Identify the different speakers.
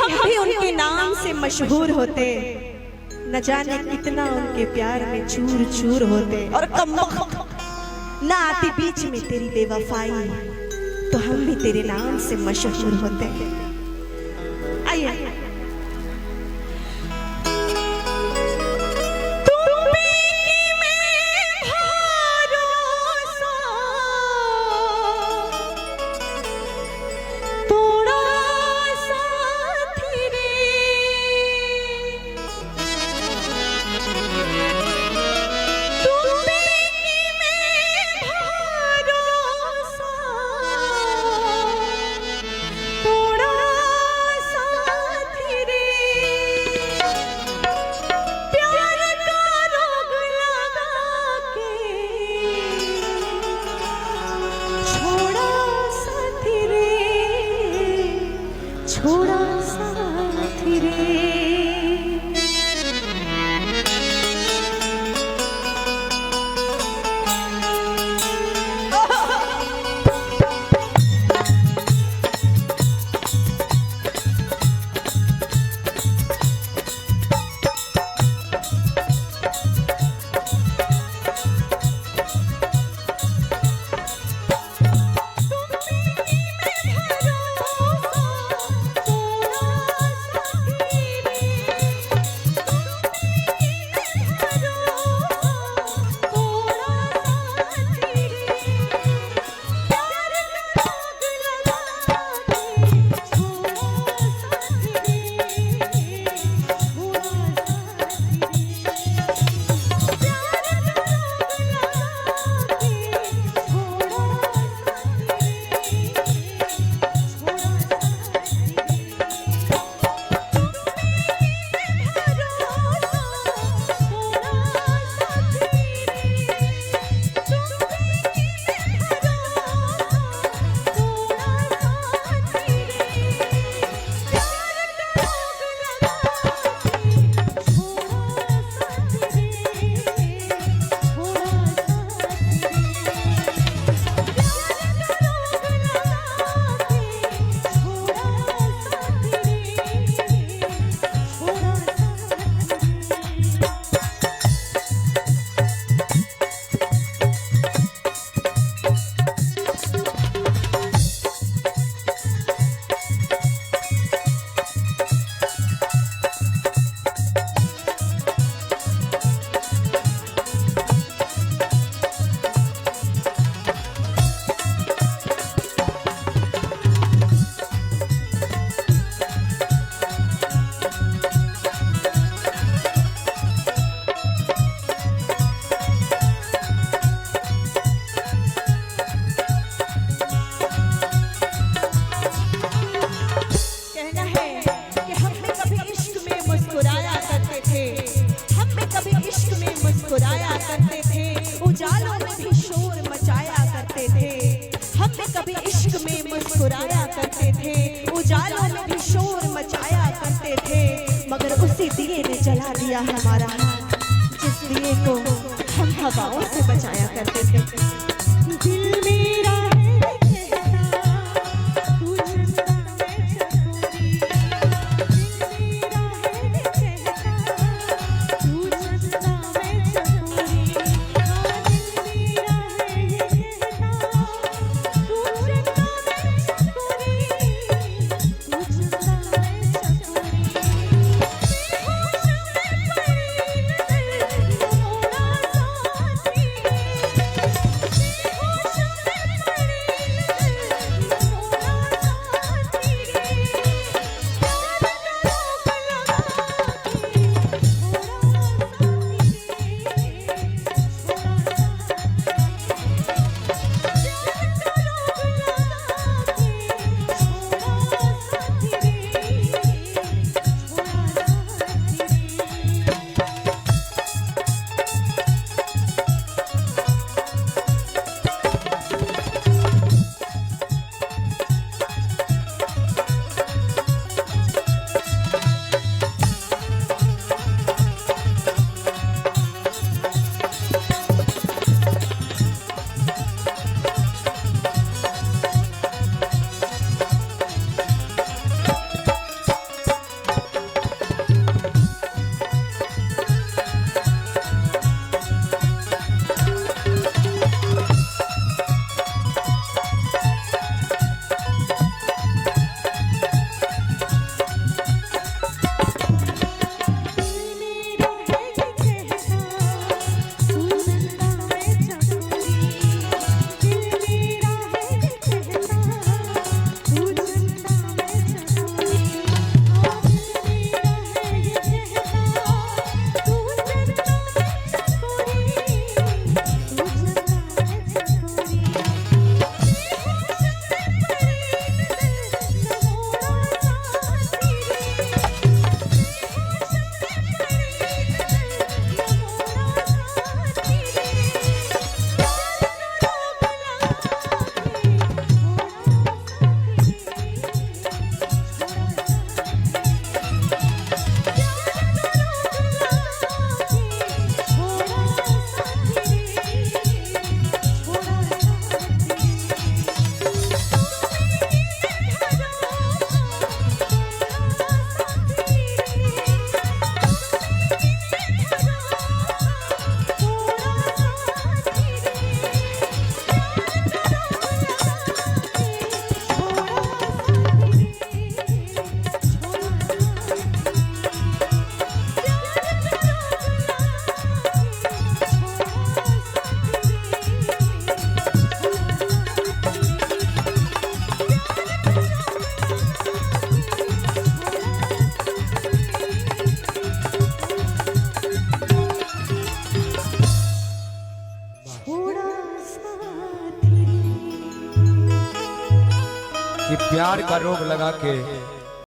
Speaker 1: हम भी उनके नाम से मशहूर होते, न जाने कितना उनके प्यार में चूर चूर होते। और कमबख्त ना आती बीच में तेरी बेवफाई, तो हम भी तेरे नाम से मशहूर होते। आइए छोड़ा साथी रे। मुस्कुराया करते थे, उजालों में भी शोर मचाया करते थे। हम भी कभी इश्क में मुस्कुराया करते थे, उजालों में भी शोर मचाया करते थे। मगर उसी दिए ने जला दिया हमारा हाथ, जिस दिए को हम हवाओं से बचाया करते थे। दिल मेरा
Speaker 2: कि प्यार का रोग लगा के